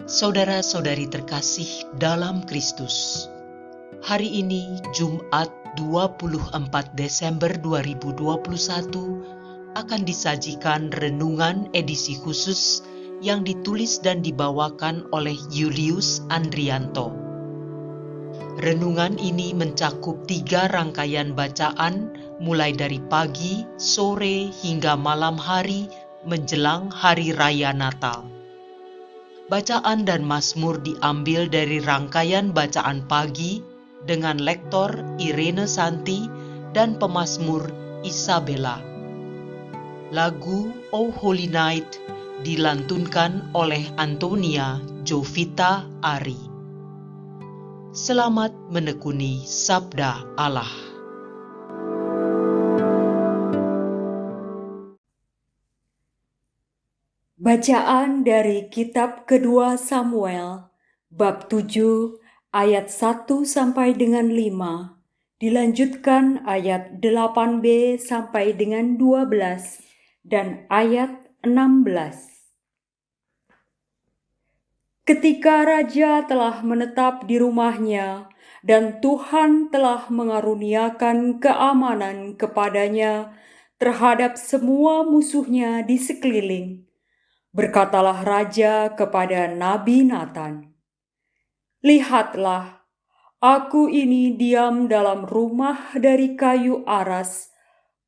Saudara-saudari terkasih dalam Kristus, hari ini Jumat 24 Desember 2021 akan disajikan renungan edisi khusus yang ditulis dan dibawakan oleh Julius Andrianto. Renungan ini mencakup 3 rangkaian bacaan mulai dari pagi, sore hingga malam hari menjelang Hari Raya Natal. Bacaan dan mazmur diambil dari rangkaian bacaan pagi dengan lektor Irene Santi dan pemazmur Isabella. Lagu Oh Holy Night dilantunkan oleh Antonia Jovita Ari. Selamat menekuni Sabda Allah. Bacaan dari kitab kedua Samuel, bab 7, ayat 1 sampai dengan 5, dilanjutkan ayat 8b sampai dengan 12, dan ayat 16. Ketika raja telah menetap di rumahnya, dan Tuhan telah mengaruniakan keamanan kepadanya terhadap semua musuhnya di sekeliling, berkatalah raja kepada Nabi Nathan, "Lihatlah, aku ini diam dalam rumah dari kayu aras,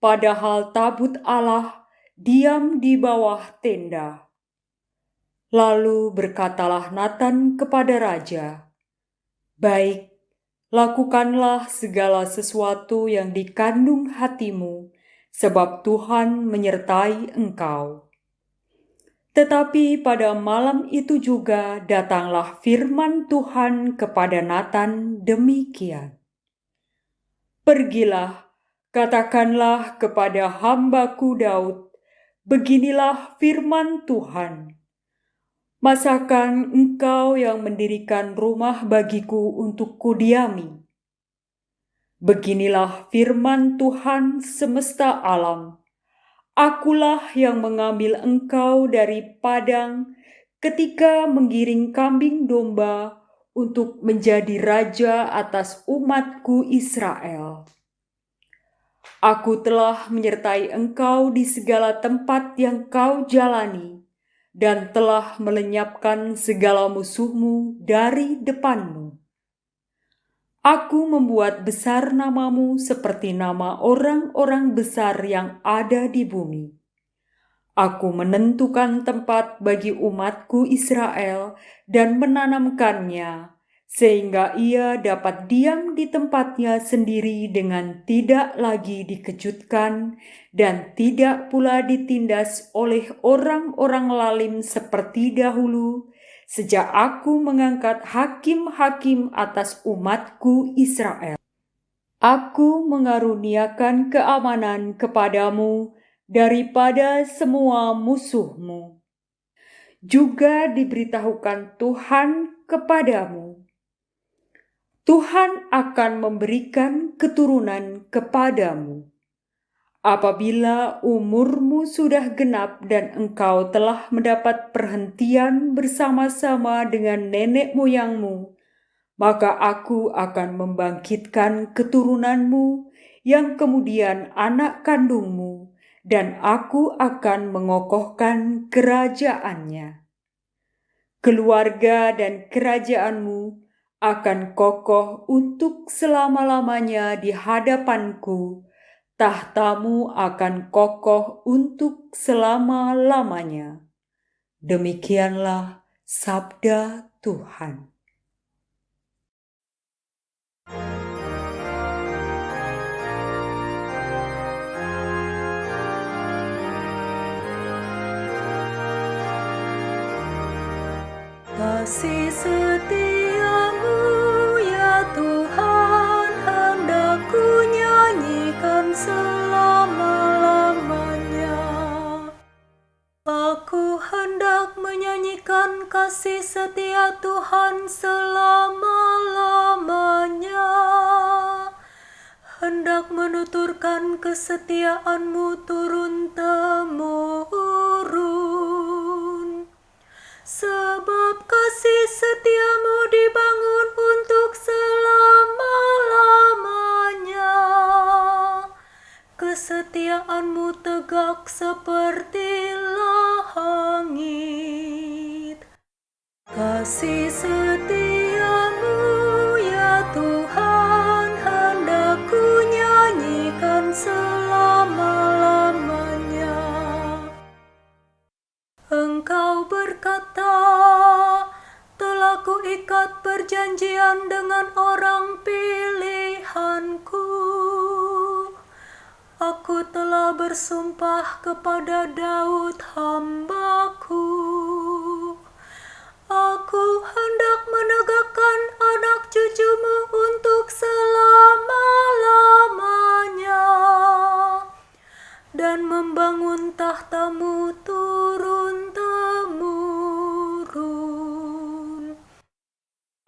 padahal tabut Allah diam di bawah tenda." Lalu berkatalah Nathan kepada raja, "Baik, lakukanlah segala sesuatu yang dikandung hatimu, sebab Tuhan menyertai engkau." Tetapi pada malam itu juga datanglah firman Tuhan kepada Nathan demikian, "Pergilah, katakanlah kepada hambaku Daud, beginilah firman Tuhan. Masakan engkau yang mendirikan rumah bagiku untuk kudiami? Beginilah firman Tuhan semesta alam. Akulah yang mengambil engkau dari padang ketika menggiring kambing domba untuk menjadi raja atas umatku Israel. Aku telah menyertai engkau di segala tempat yang kau jalani, dan telah melenyapkan segala musuhmu dari depanmu. Aku membuat besar namamu seperti nama orang-orang besar yang ada di bumi. Aku menentukan tempat bagi umatku Israel dan menanamkannya, sehingga ia dapat diam di tempatnya sendiri dengan tidak lagi dikejutkan dan tidak pula ditindas oleh orang-orang lalim seperti dahulu, sejak aku mengangkat hakim-hakim atas umatku Israel. Aku mengaruniakan keamanan kepadamu daripada semua musuhmu. Juga diberitahukan Tuhan kepadamu, Tuhan akan memberikan keturunan kepadamu. Apabila umurmu sudah genap dan engkau telah mendapat perhentian bersama-sama dengan nenek moyangmu, maka aku akan membangkitkan keturunanmu yang kemudian anak kandungmu, dan aku akan mengokohkan kerajaannya. Keluarga dan kerajaanmu akan kokoh untuk selama-lamanya di hadapanku, tahtamu akan kokoh untuk selama-lamanya. Demikianlah sabda Tuhan. Kasih setiamu ya Tuhan, hendak ku nyanyikan selama-lamanya. Aku hendak menyanyikan kasih setia Tuhan selama-lamanya, hendak menuturkan kesetiaanmu turun-temurun. Sebab kasih setiamu dibangun untuk selama-lamanya. Kesetiaanmu tegak seperti langit. Kasih setiamu ya Tuhan, hendak ku nyanyikan selama-lamanya. Engkau berkata, telah ku ikat perjanjian dengan orang pilihanku. Aku telah bersumpah kepada Daud hambaku. Aku hendak menegakkan anak cucumu untuk selama-lamanya dan membangun tahtamu turun-temurun.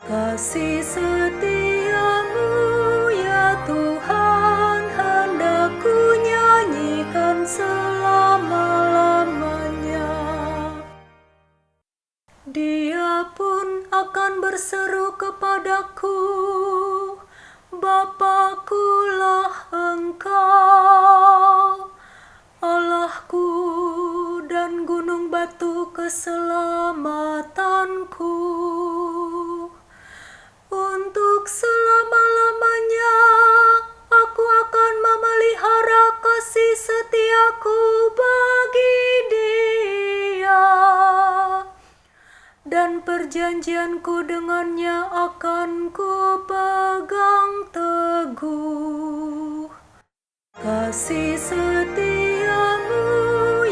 Kasih setiamu ya Tuhan, hendak ku nyanyikan selama-lamanya. Dia pun akan berseru kepadaku, Bapakulah Engkau, Allahku dan gunung batu keselamatanku. Untuk selama-lamanya aku akan memelihara kasih setiaku bagi dia, dan perjanjianku dengannya akan ku pegang teguh. Kasih setiamu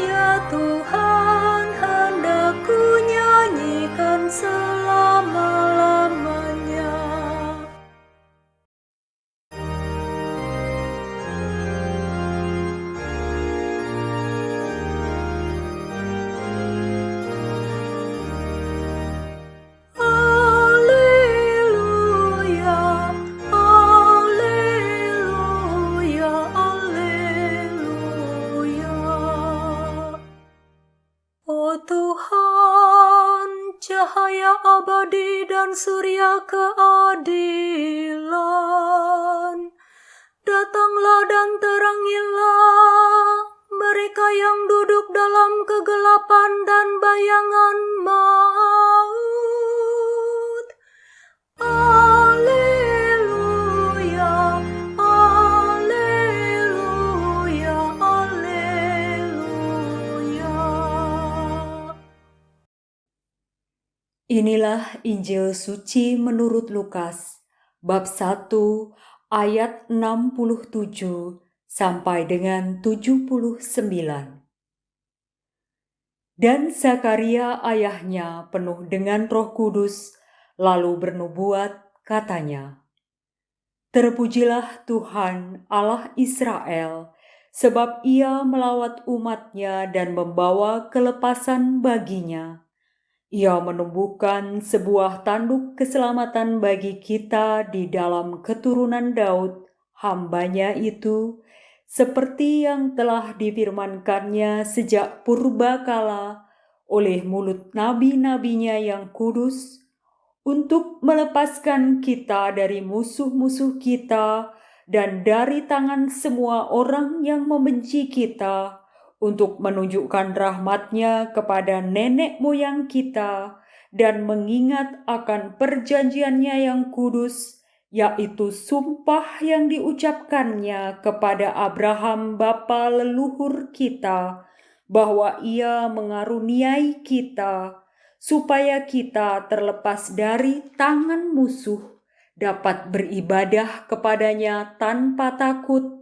ya Tuhan, hendak ku nyanyikan selama-lamanya. Alleluia, alleluia, alleluia. Oh Tuhan, cahaya abadi dan surya keadilan, datanglah dan terangilah mereka yang duduk dalam kegelapan dan bayangan maut. Alleluia, alleluia, alleluia. Inilah Injil suci menurut Lukas, bab 1 ayat 67 sampai dengan 79. Dan Zakaria ayahnya penuh dengan Roh Kudus, lalu bernubuat, katanya, Terpujilah Tuhan Allah Israel, sebab Ia melawat umat-Nya dan membawa kelepasan baginya. Ia menumbuhkan sebuah tanduk keselamatan bagi kita di dalam keturunan Daud, hamba-Nya itu, seperti yang telah difirmankannya sejak purbakala oleh mulut nabi-nabinya yang kudus, untuk melepaskan kita dari musuh-musuh kita dan dari tangan semua orang yang membenci kita, untuk menunjukkan rahmat-Nya kepada nenek moyang kita dan mengingat akan perjanjian-Nya yang kudus, yaitu sumpah yang diucapkan-Nya kepada Abraham bapa leluhur kita, bahwa Ia mengaruniai kita, supaya kita terlepas dari tangan musuh, dapat beribadah kepada-Nya tanpa takut,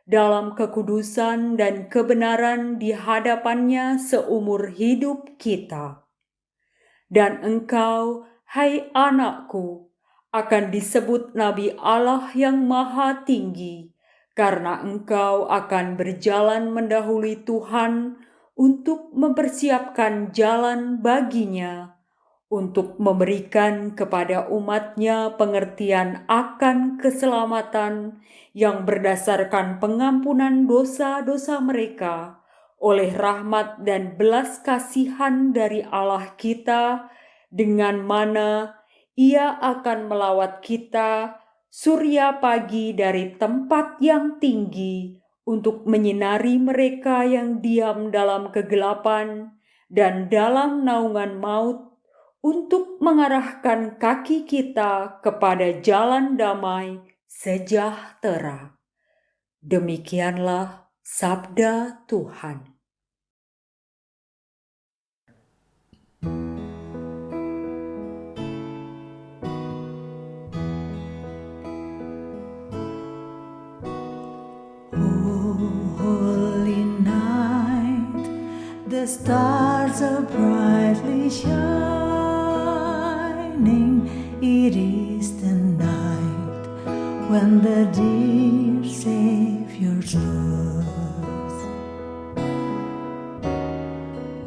dalam kekudusan dan kebenaran di hadapan-Nya seumur hidup kita. Dan engkau, hai anakku, akan disebut Nabi Allah yang Maha Tinggi, karena engkau akan berjalan mendahului Tuhan untuk mempersiapkan jalan baginya, untuk memberikan kepada umat-Nya pengertian akan keselamatan yang berdasarkan pengampunan dosa-dosa mereka oleh rahmat dan belas kasihan dari Allah kita, dengan mana Ia akan melawat kita surya pagi dari tempat yang tinggi untuk menyinari mereka yang diam dalam kegelapan dan dalam naungan maut, untuk mengarahkan kaki kita kepada jalan damai sejahtera. Demikianlah sabda Tuhan. Holy night, the stars are brightly shining. It is the night when the dear Savior's birth.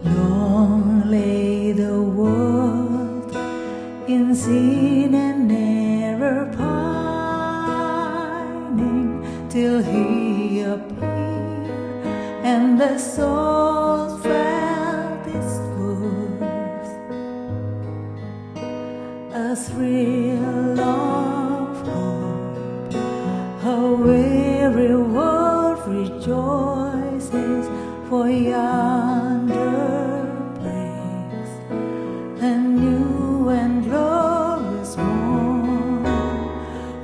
Long lay the world in sin and error pining, till He appeared and the soul felt its worth. A thrill of hope, a weary world rejoices, for yonder breaks a new and glorious morn.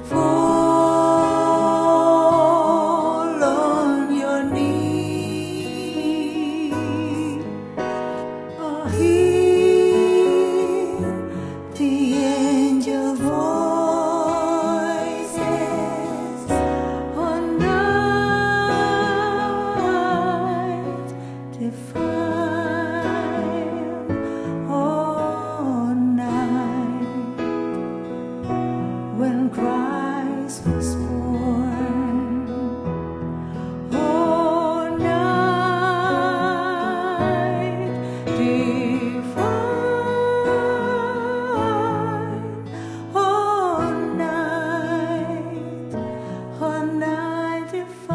Fall on your knees, hear the angel voices on night divine, on night when Christ was born. Oh, night divine, oh, night divine.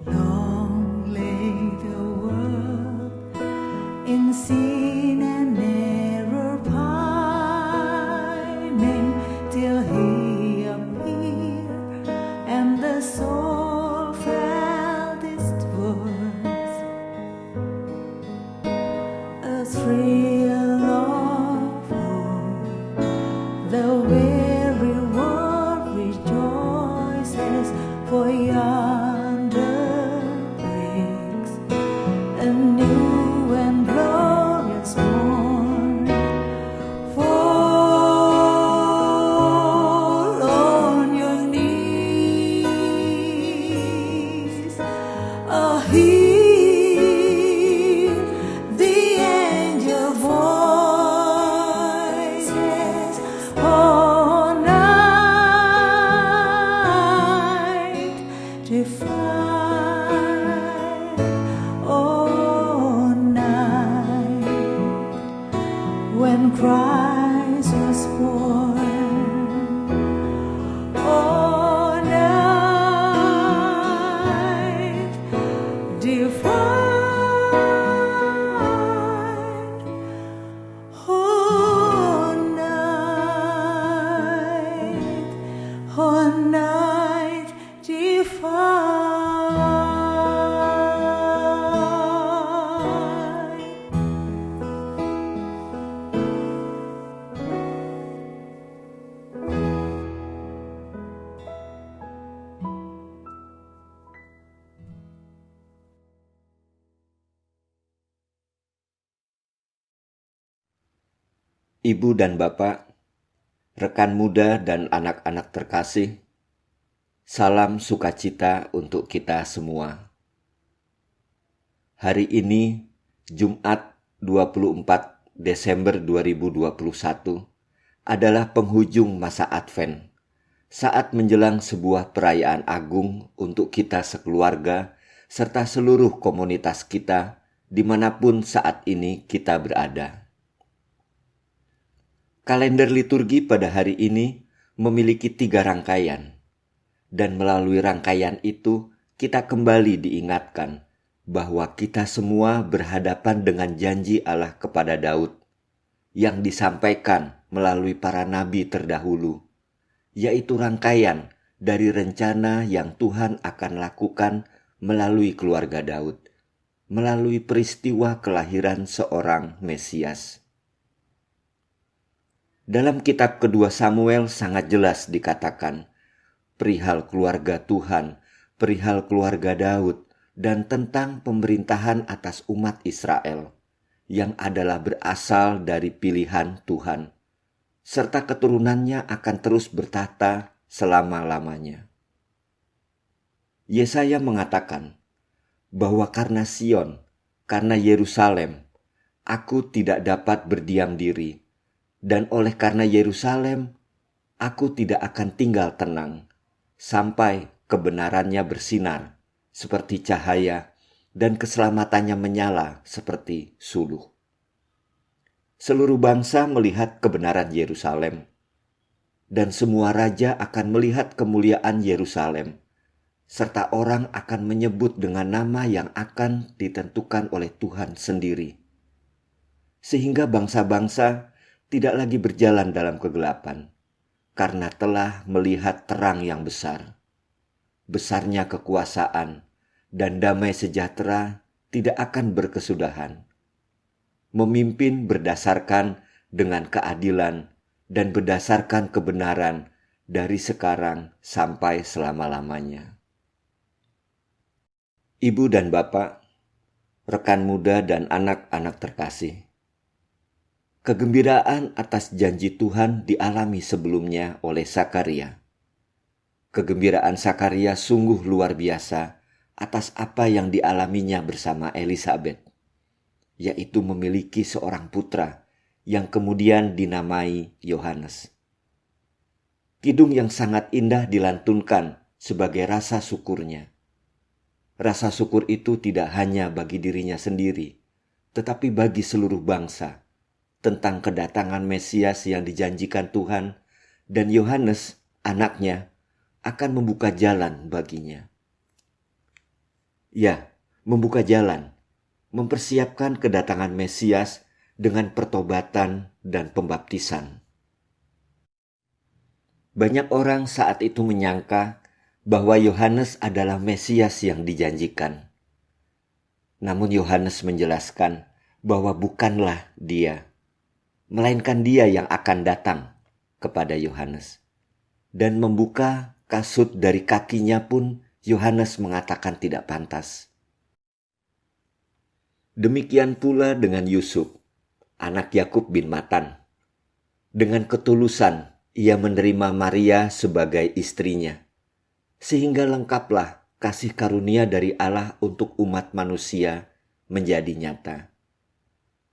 Long lay the world in sin and error pining, till He appeared and the soul felt its worth. A thrill of hope, the weary world rejoices, for yonder breaks a new and glorious morn. Fall on your knees, hear the angel voices on night divine, on night when Christ was born. Oh, night divine, oh, night divine. Ibu dan Bapak, rekan muda dan anak-anak terkasih, salam sukacita untuk kita semua. Hari ini, Jumat 24 Desember 2021, adalah penghujung masa Advent, saat menjelang sebuah perayaan agung untuk kita sekeluarga serta seluruh komunitas kita dimanapun saat ini kita berada. Kalender liturgi pada hari ini memiliki 3 rangkaian. Dan melalui rangkaian itu, kita kembali diingatkan bahwa kita semua berhadapan dengan janji Allah kepada Daud yang disampaikan melalui para nabi terdahulu, yaitu rangkaian dari rencana yang Tuhan akan lakukan melalui keluarga Daud, melalui peristiwa kelahiran seorang Mesias. Dalam kitab kedua Samuel sangat jelas dikatakan perihal keluarga Tuhan, perihal keluarga Daud, dan tentang pemerintahan atas umat Israel yang adalah berasal dari pilihan Tuhan, serta keturunannya akan terus bertahta selama-lamanya. Yesaya mengatakan bahwa karena Sion, karena Yerusalem, aku tidak dapat berdiam diri, dan oleh karena Yerusalem, aku tidak akan tinggal tenang, sampai kebenarannya bersinar seperti cahaya dan keselamatannya menyala seperti suluh. Seluruh bangsa melihat kebenaran Yerusalem, dan semua raja akan melihat kemuliaan Yerusalem, serta orang akan menyebut dengan nama yang akan ditentukan oleh Tuhan sendiri. Sehingga bangsa-bangsa tidak lagi berjalan dalam kegelapan, karena telah melihat terang yang besar. Besarnya kekuasaan dan damai sejahtera tidak akan berkesudahan. Memimpin berdasarkan dengan keadilan dan berdasarkan kebenaran dari sekarang sampai selama-lamanya. Ibu dan Bapak, rekan muda dan anak-anak terkasih, kegembiraan atas janji Tuhan dialami sebelumnya oleh Zakaria. Kegembiraan Zakaria sungguh luar biasa atas apa yang dialaminya bersama Elisabet, yaitu memiliki seorang putra yang kemudian dinamai Yohanes. Kidung yang sangat indah dilantunkan sebagai rasa syukurnya. Rasa syukur itu tidak hanya bagi dirinya sendiri, tetapi bagi seluruh bangsa, tentang kedatangan Mesias yang dijanjikan Tuhan, dan Yohanes, anaknya, akan membuka jalan baginya. Ya, membuka jalan, mempersiapkan kedatangan Mesias dengan pertobatan dan pembaptisan. Banyak orang saat itu menyangka bahwa Yohanes adalah Mesias yang dijanjikan. Namun Yohanes menjelaskan bahwa bukanlah dia, melainkan dia yang akan datang kepada Yohanes. Dan membuka kasut dari kakinya pun Yohanes mengatakan tidak pantas. Demikian pula dengan Yusuf, anak Yakub bin Matan. Dengan ketulusan ia menerima Maria sebagai istrinya, sehingga lengkaplah kasih karunia dari Allah untuk umat manusia menjadi nyata.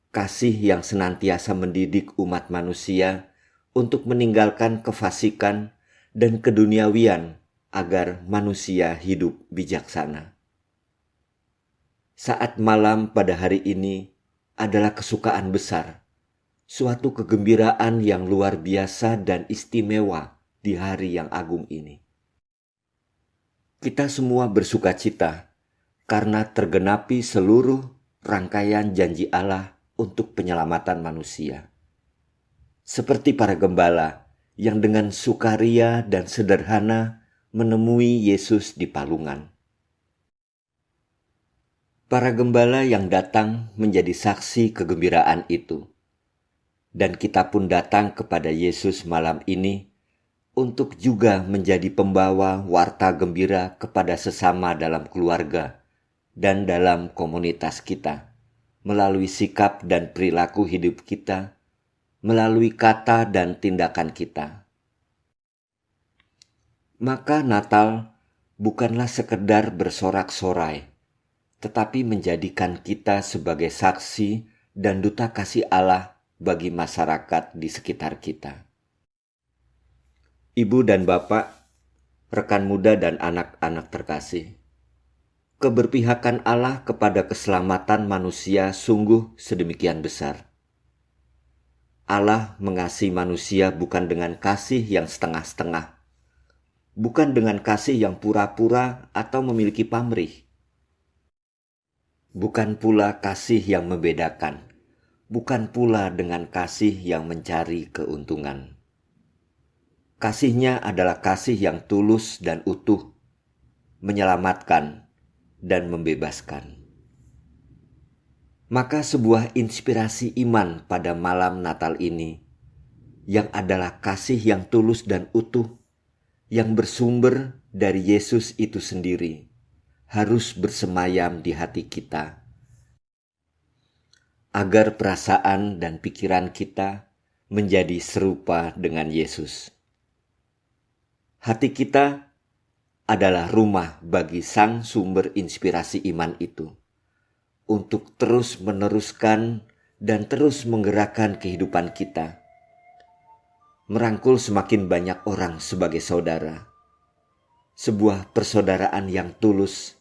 Kasih yang senantiasa mendidik umat manusia untuk meninggalkan kefasikan dan keduniawian agar manusia hidup bijaksana. Saat malam pada hari ini adalah kesukaan besar, suatu kegembiraan yang luar biasa dan istimewa di hari yang agung ini. Kita semua bersuka cita karena tergenapi seluruh rangkaian janji Allah untuk penyelamatan manusia. Seperti para gembala yang dengan sukaria dan sederhana menemui Yesus di palungan. Para gembala yang datang menjadi saksi kegembiraan itu. Dan kita pun datang kepada Yesus malam ini untuk juga menjadi pembawa warta gembira kepada sesama dalam keluarga dan dalam komunitas kita, melalui sikap dan perilaku hidup kita, melalui kata dan tindakan kita. Maka Natal bukanlah sekedar bersorak-sorai, tetapi menjadikan kita sebagai saksi dan duta kasih Allah bagi masyarakat di sekitar kita. Ibu dan Bapak, rekan muda dan anak-anak terkasih, keberpihakan Allah kepada keselamatan manusia sungguh sedemikian besar. Allah mengasihi manusia bukan dengan kasih yang setengah-setengah, bukan dengan kasih yang pura-pura atau memiliki pamrih, bukan pula kasih yang membedakan, bukan pula dengan kasih yang mencari keuntungan. Kasihnya adalah kasih yang tulus dan utuh, menyelamatkan dan membebaskan. Maka sebuah inspirasi iman pada malam Natal ini, yang adalah kasih yang tulus dan utuh, yang bersumber dari Yesus itu sendiri, harus bersemayam di hati kita, agar perasaan dan pikiran kita menjadi serupa dengan Yesus. Hati kita adalah rumah bagi sang sumber inspirasi iman itu, untuk terus meneruskan dan terus menggerakkan kehidupan kita, merangkul semakin banyak orang sebagai saudara. Sebuah persaudaraan yang tulus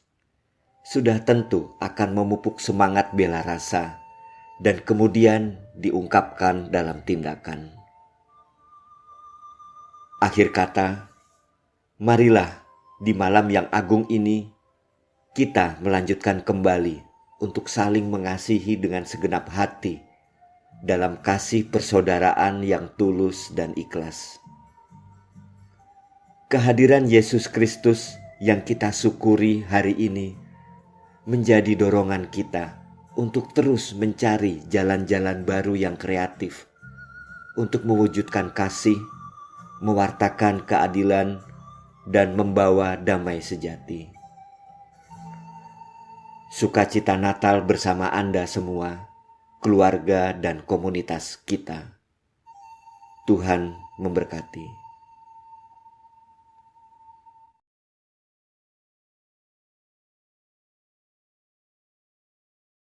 sudah tentu akan memupuk semangat bela rasa dan kemudian diungkapkan dalam tindakan. Akhir kata, marilah di malam yang agung ini kita melanjutkan kembali untuk saling mengasihi dengan segenap hati dalam kasih persaudaraan yang tulus dan ikhlas. Kehadiran Yesus Kristus yang kita syukuri hari ini menjadi dorongan kita untuk terus mencari jalan-jalan baru yang kreatif untuk mewujudkan kasih, mewartakan keadilan, dan membawa damai sejati. Sukacita Natal bersama Anda semua, keluarga dan komunitas kita. Tuhan memberkati.